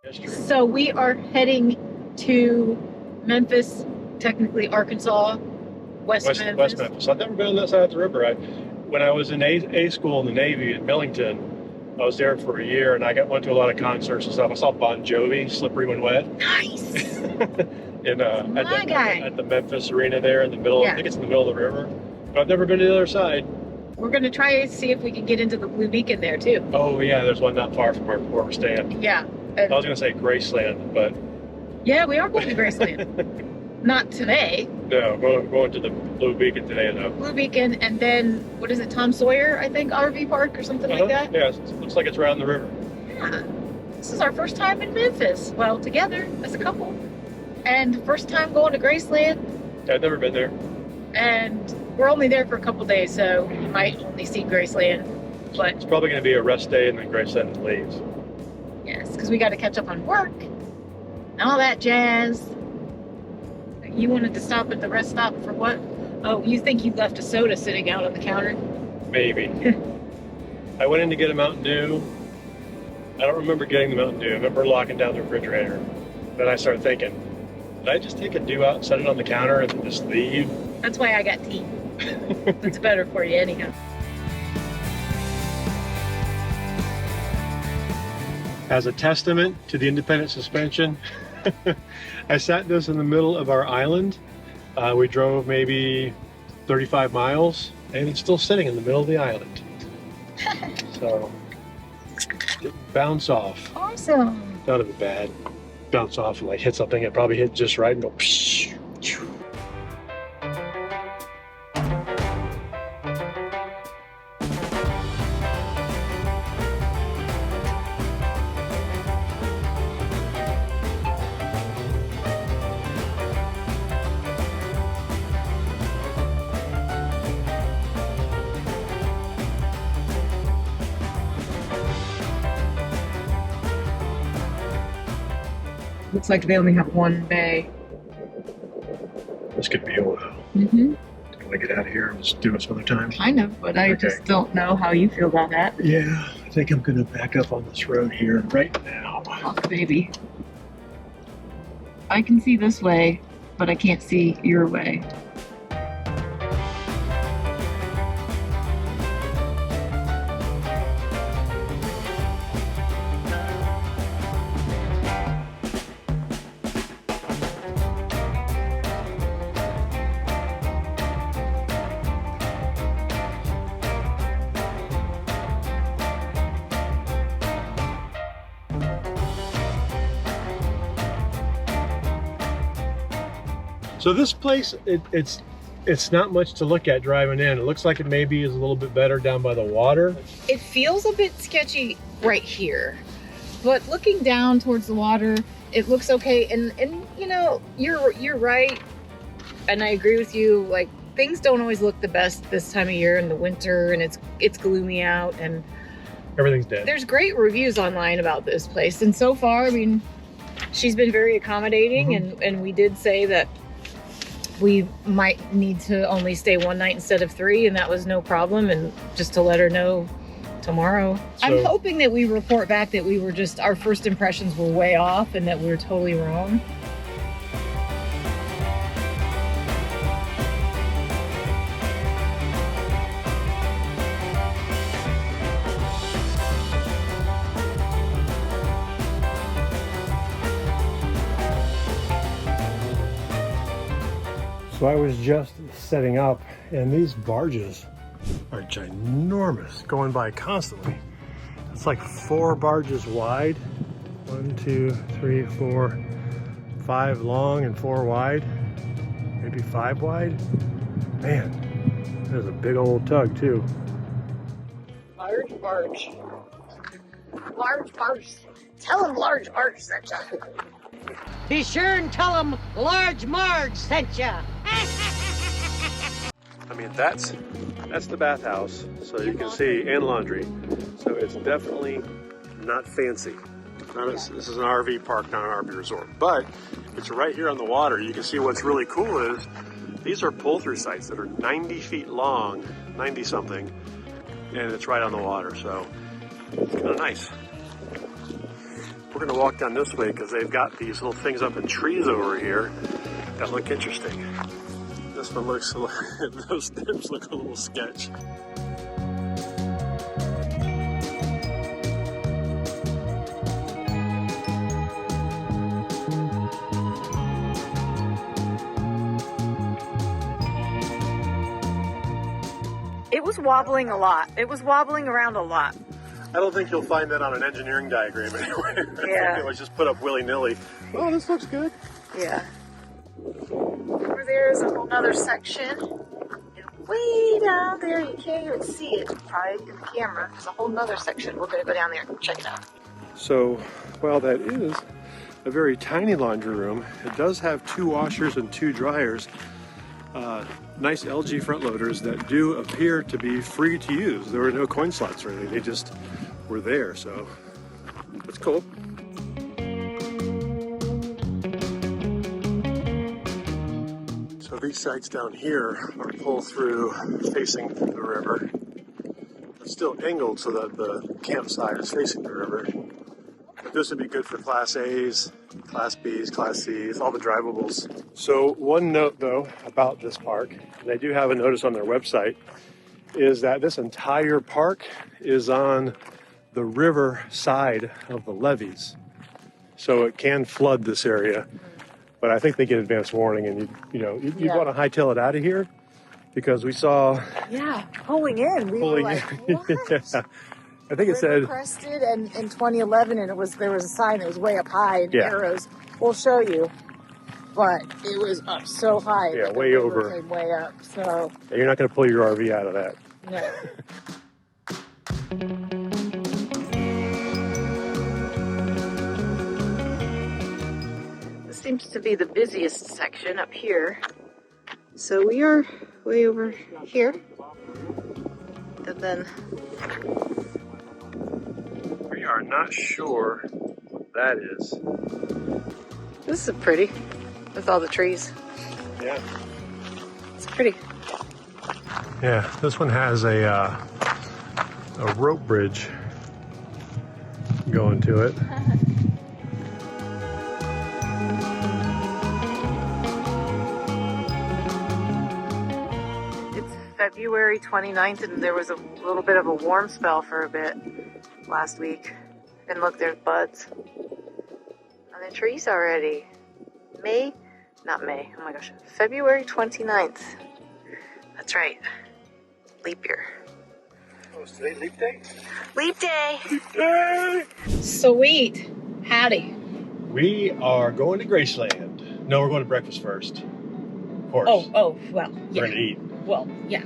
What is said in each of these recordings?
So we are heading to Memphis, technically Arkansas, West Memphis. West Memphis. I've never been on that side of the river. When I was in A school in the Navy in Millington, I was there for a year, and went to a lot of concerts and stuff. I saw Bon Jovi, "Slippery When Wet." Nice. At the Memphis Arena there in the middle. Yeah. I think it's in the middle of the river. But I've never been to the other side. We're gonna try to see if we can get into the Blue Beacon there too. Oh yeah, there's one not far from where we're staying. Yeah. I was gonna say Graceland, but yeah, we are going to Graceland. Not today. no, going to the Blue Beacon today though. Blue Beacon, and then what is it, Tom Sawyer, I think, RV park or something like that? Yeah, it looks like it's right on the river. Yeah. This is our first time in Memphis. Well, together as a couple. And first time going to Graceland. Yeah, I've never been there. And we're only there for a couple days, so we might only see Graceland. But It's probably going to be a rest day and then Graceland leaves. yes, because we got to catch up on work and all that jazz. You wanted to stop at the rest stop for what? Oh, you think you left a soda sitting out on the counter? Maybe. I went in to get a Mountain Dew. I don't remember getting the Mountain Dew. I remember locking down the refrigerator. Then I started thinking, did I just take a Dew out and set it on the counter and just leave? That's why I got tea. It's better for you anyhow. As a testament to the independent suspension, I sat this in the middle of our island. We drove maybe 35 miles and it's still sitting in the middle of the island. So, didn't bounce off. Awesome. None of it bad. Bounce off and like hit something, it probably hit just right and go psh. Looks like they only have one bay. This could be a while. Mm-hmm. Can I get out of here and just do it some other time? Kind of, but I just don't know how you feel about that. Yeah, I think I'm gonna back up on this road here right now. Fuck, baby. I can see this way, but I can't see your way. So this place, it's not much to look at driving in. It looks like it maybe is a little bit better down by the water. It feels a bit sketchy right here, but looking down towards the water, it looks okay. And you know, you're right, and I agree with you. Like, things don't always look the best this time of year in the winter, and it's gloomy out, and Everything's dead. there's great reviews online about this place, and so far, I mean, she's been very accommodating, and we did say that we might need to only stay one night instead of 3, and that was no problem, and just to let her know tomorrow. I'm hoping that we report back that we were just, our first impressions were way off and that we were totally wrong. So I was just setting up, and these barges are ginormous, going by constantly. It's like 4 barges wide. 1, 2, 3, 4, 5 long and 4 wide. Maybe 5 wide. Man, there's a big old tug too. Large barge. Large barge. Tell him large barge sent ya. Be sure and tell them Large Marge sent ya. I mean, that's the bathhouse, so you can see, and laundry. So it's definitely not fancy. This is an RV park, not an RV resort, but it's right here on the water. You can see what's really cool is these are pull-through sites that are 90 feet long, 90 something, and it's right on the water, so it's kind of nice. We're gonna walk down this way because they've got these little things up in trees over here that look interesting. This one looks, those stems look a little sketch. It was wobbling a lot. It was wobbling around a lot. I don't think you'll find that on an engineering diagram anywhere. Yeah. I think it was just put up willy-nilly. Oh, this looks good. Yeah. Over there is a whole nother section. And way down there, you can't even see it probably in the camera. There's a whole nother section. We're going to go down there and check it out. So, while that is a very tiny laundry room, it does have 2 washers and 2 dryers. Nice LG front loaders that do appear to be free to use. There were no coin slots or anything. They just were there, so that's cool. So these sites down here are pull-through facing the river. It's still angled so that the campsite is facing the river. But this would be good for Class A's, Class B's, Class C's, all the drivables. So one note though about this park, and they do have a notice on their website, is that this entire park is on the river side of the levees. So it can flood this area, but I think they get advance warning, and you'd want to hightail it out of here because we saw pulling in. We were like, what? Yeah. I think it said crested, and in 2011, and there was a sign that was way up high and arrows. We'll show you, but it was up so high. Yeah, that way the over. river came way up. So you're not going to pull your RV out of that. no. This seems to be the busiest section up here. So we are way over here, and then. We are not sure what that is. This is pretty, with all the trees. Yeah. It's pretty. Yeah, this one has a rope bridge going to it. It's February 29th, and there was a little bit of a warm spell for a bit last week. And look, there's buds on the trees already. Not May, oh my gosh, February 29th. That's right, leap year. Oh, is today leap day? Leap day! Yay! Sweet, howdy. We are going to Graceland. No, we're going to breakfast first. Of course. Oh, well, yeah. We're going to eat. Well, yeah.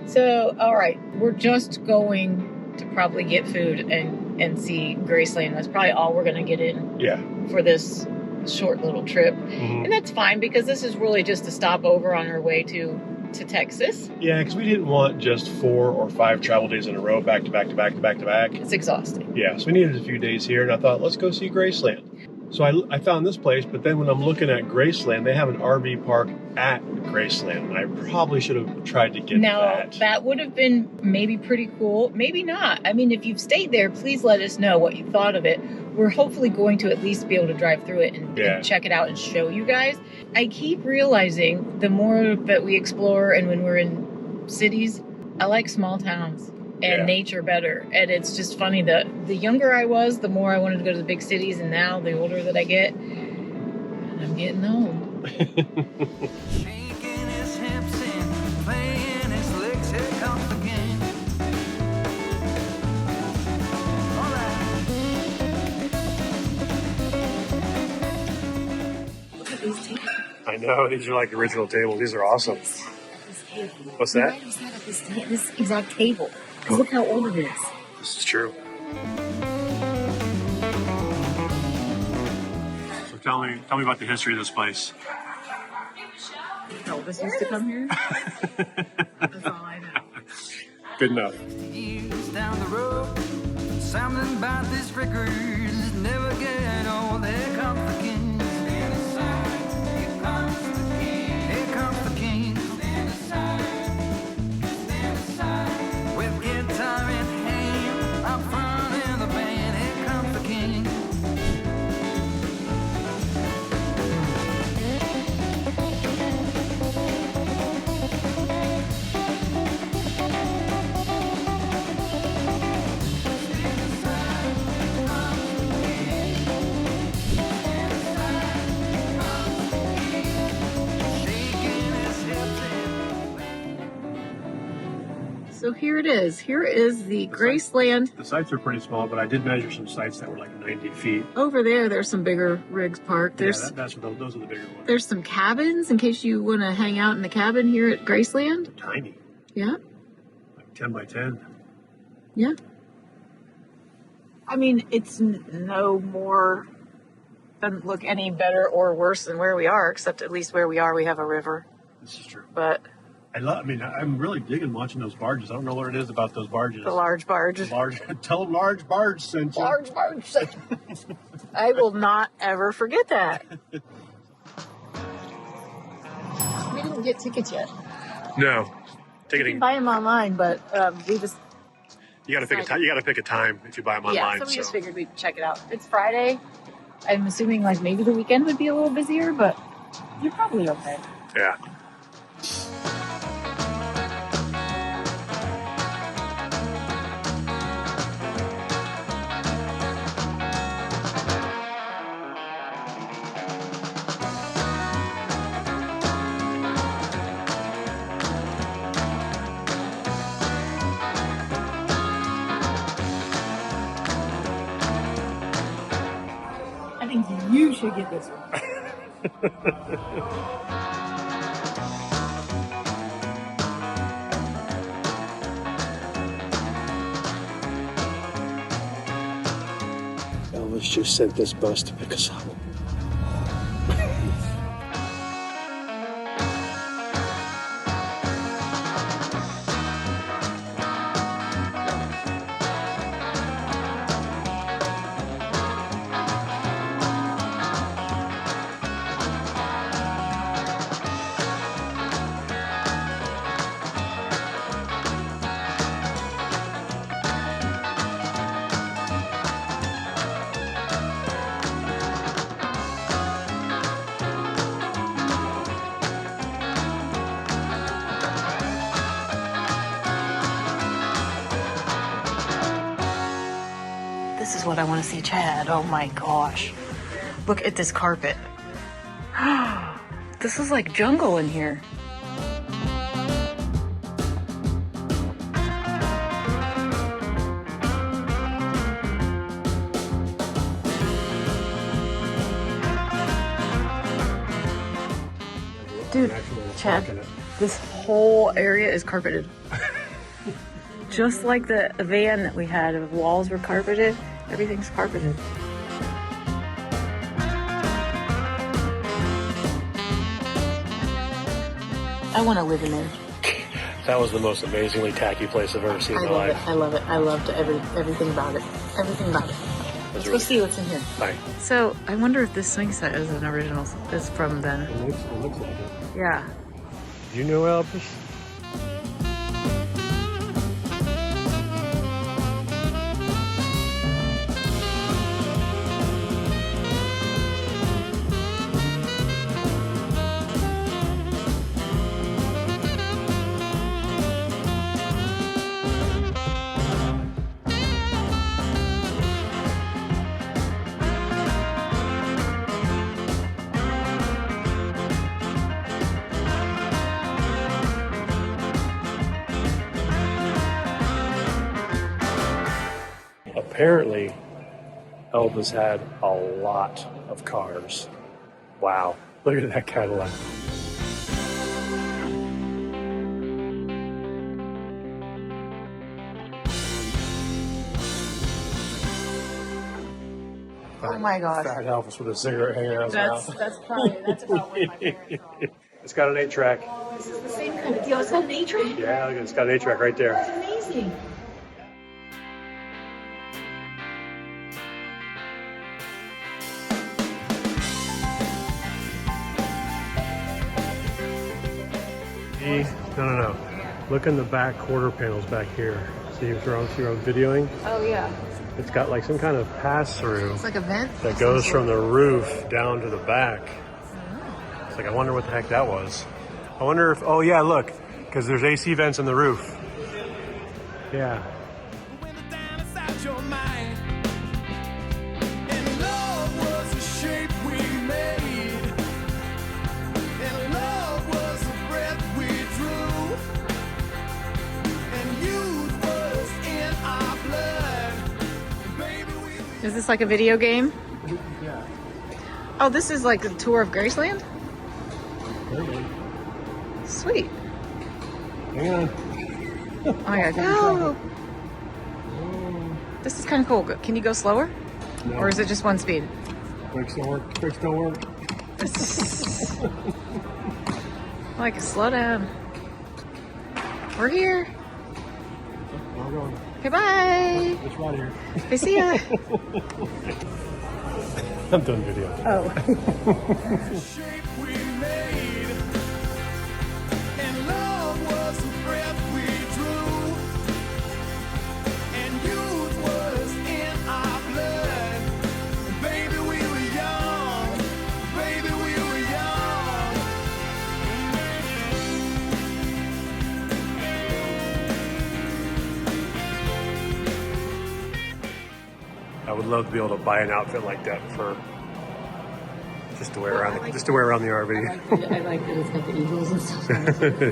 So, all right, we're just going to probably get food and see Graceland. That's probably all we're going to get in for this short little trip. Mm-hmm. And that's fine because this is really just a stopover on our way to Texas. Yeah, because we didn't want just 4 or 5 travel days in a row, back to back to back to back to back. It's exhausting. Yeah, so we needed a few days here, and I thought, let's go see Graceland. So I found this place, but then when I'm looking at Graceland, they have an RV park at Graceland. I probably should have tried to get that. That would have been maybe pretty cool. Maybe not. I mean, if you've stayed there, please let us know what you thought of it. We're hopefully going to at least be able to drive through it and check it out and show you guys. I keep realizing the more that we explore and when we're in cities, I like small towns and nature better. And it's just funny that the younger I was, the more I wanted to go to the big cities, and now the older that I get, I'm getting old. Shaking his hips and playing his legs, here comes the king. All right. Look at these tables. I know, these are like original tables. These are awesome. What's that? This exact table. Look how old it is. This is true. So tell me about the history of this place. Elvis used to come here. That's all I know. Good enough. Years down the road, something about this record is never get old. Here comes the king. Stand aside. Here comes the king. Here comes the king. Stand aside. Stand aside. With guitar in hand, up front in the band. Here comes the king. So here it is. Here is the Graceland. The sites are pretty small, but I did measure some sites that were like 90 feet. Over there's some bigger rigs parked. There's Those are the bigger ones. there's some cabins in case you want to hang out in the cabin here at Graceland. They're tiny, Yeah. like 10 by 10. Yeah. I mean, it's no more, doesn't look any better or worse than where we are, except at least where we are, we have a river. This is true. But I'm really digging watching those barges. I don't know what it is about those barges. the large barge. Tell them large barge sent you. Large barge. I will not ever forget that. We didn't get tickets yet. No. You Ticketing. can buy them online, but we just... You got to pick a time. You got to pick a time if you buy them online. Yeah, so we just figured we'd check it out. It's Friday. I'm assuming like maybe the weekend would be a little busier, but you're probably okay. Yeah. I think you should get this one. Elvis just sent this bus to pick us up. This is what I want to see, Chad. Oh my gosh. Look at this carpet. This is like jungle in here. Dude, Chad, this whole area is carpeted. Just like the van that we had, the walls were carpeted, everything's carpeted. I want to live in there. That was the most amazingly tacky place I've ever seen in my life. I love it. I loved everything about it. Everything about it. Let's go see what's in here. Bye. So I wonder if this swing set is an original. Is from then. It looks like it. Yeah. Do you know Elvis? Apparently, Elvis had a lot of cars. Wow, look at that Cadillac. Oh my gosh. Fat Elvis with a cigarette hanging out his mouth. That's about where my parents are. It's got an 8-track. This is the same kind of deal. It's got an 8-track? Yeah, look, it's got an 8-track right there. That's amazing. No. Look in the back quarter panels back here. See if you're on videoing. Oh yeah. It's got like some kind of pass-through It's like a vent that goes from the roof down to the back. It's like, I wonder what the heck that was. I wonder if, oh yeah, look, because there's AC vents in the roof. Yeah. And you this like a video game? Yeah. Oh, this is like a tour of Graceland? Sweet. Hang on. Oh my god, go! This is kind of cool. Can you go slower? No. Or is it just one speed? Brakes don't work. Brakes don't work. Like, slow down. We're here. We're going. Okay, bye. It's right here. Okay, see ya. I'm done video. Oh. shape we made, and love was the breath we drew, and youth was in our blood. Baby, we were young. Baby, we were young. I would love to be able to buy an outfit like that for just to wear around the RV. I like that it's got the eagles and stuff.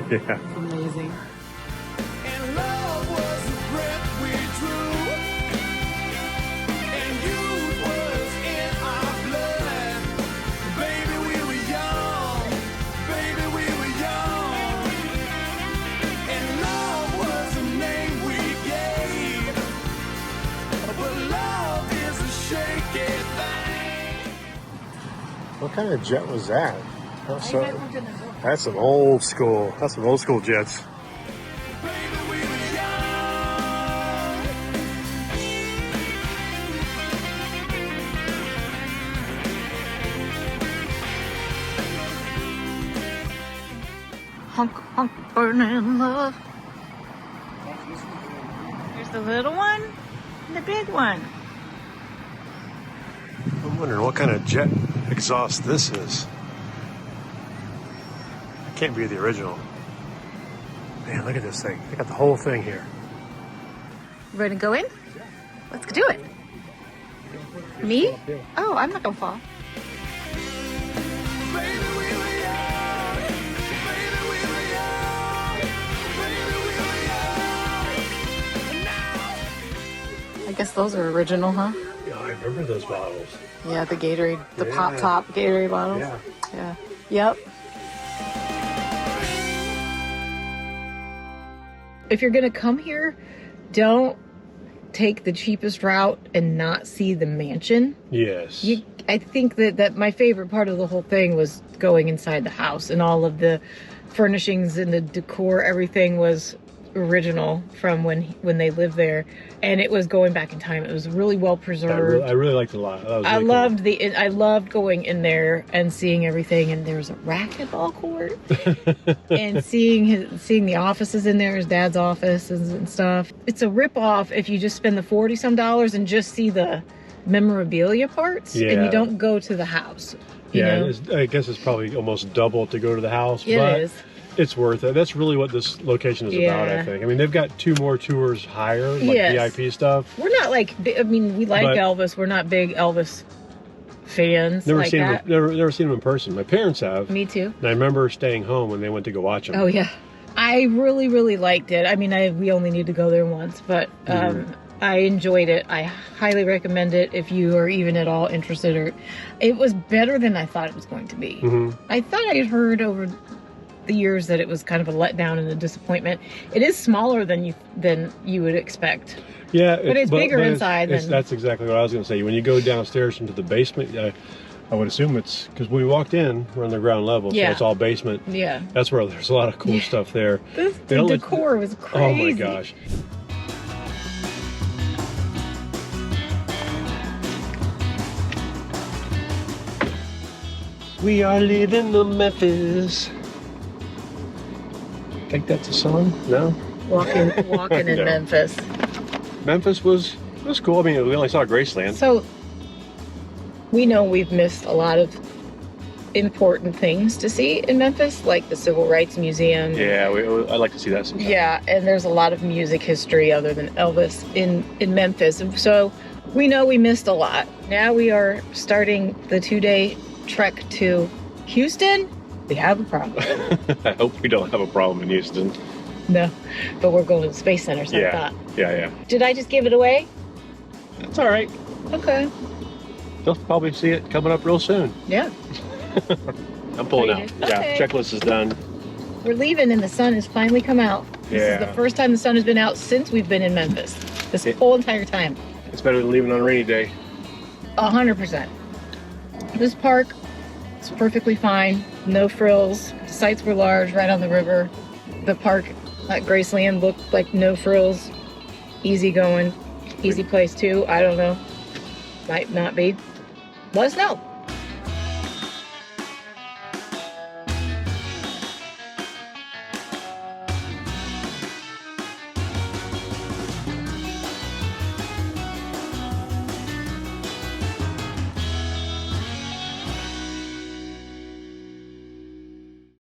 Yeah. Amazing. And love was the breath we drew, and youth was in our blood. Baby, we were young. Baby, we were young. And love was the name we gave, but love is a shaky thing. What kind of jet was that? That's some old school. That's some old school jets. Baby, we were young. Honk, honk, burning love. There's the little one and the big one. I'm wondering what kind of jet exhaust this is. It can't be the original. Man, look at this thing. They got the whole thing here. You ready to go in? Let's do it. Me? Oh, I'm not gonna fall. Baby, we were young. Baby, we were young. Baby, we were young. Now. I guess those are original, huh? Yeah, I remember those bottles. Yeah, the Gatorade, the Yeah. pop top Gatorade bottles. Yeah. Yeah. Yep. If you're gonna come here, don't take the cheapest route and not see the mansion. Yes. I think that my favorite part of the whole thing was going inside the house, and all of the furnishings and the decor, everything was original from when they lived there, and it was going back in time. It was really well preserved. I really liked it a lot. That was really cool. I loved going in there and seeing everything, and there was a racquetball court and seeing the offices in there, his dad's offices and stuff. It's a rip off if you just spend the $40-some and just see the memorabilia parts and you don't go to the house. You know? I guess it's probably almost double to go to the house. It but is. It's worth it. That's really what this location is about, I think. I mean, they've got 2 more tours higher, like VIP stuff. We're not like, I mean, we like Elvis. We're not big Elvis fans. Never like seen that. him. Never seen him in person. My parents have. Me too. And I remember staying home when they went to go watch him. Oh yeah, I really, really liked it. I mean, we only need to go there once, but I enjoyed it. I highly recommend it if you are even at all interested. It was better than I thought it was going to be. I thought I had heard over the years that it was kind of a letdown and a disappointment. It is smaller than you would expect. Yeah, but it's bigger inside. That's exactly what I was going to say. When you go downstairs into the basement, I would assume it's because when we walked in, we're on the ground level, so it's all basement. Yeah, that's where there's a lot of cool stuff there. The decor was crazy. Oh my gosh. We are living in Memphis. Think that's a song? No? Walking in No. Memphis. Memphis was cool. I mean, we only saw Graceland. So, we know we've missed a lot of important things to see in Memphis, like the Civil Rights Museum. Yeah, I'd like to see that sometime. Yeah, and there's a lot of music history other than Elvis in Memphis. And so, we know we missed a lot. Now we are starting the 2-day trek to Houston. We have a problem. I hope we don't have a problem in Houston. No, but we're going to the Space Center, so I thought. Yeah. Did I just give it away? That's all right. Okay. You'll probably see it coming up real soon. Yeah. I'm pulling out. Okay. Yeah, checklist is done. We're leaving and the sun has finally come out. This is Yeah. the first time the sun has been out since we've been in Memphis. This whole entire time. It's better than leaving on a rainy day. 100%. This park is perfectly fine. No frills. The sites were large, right on the river. The park at Graceland looked like no frills. Easy going. Easy place too. I don't know. Might not be. Let us know.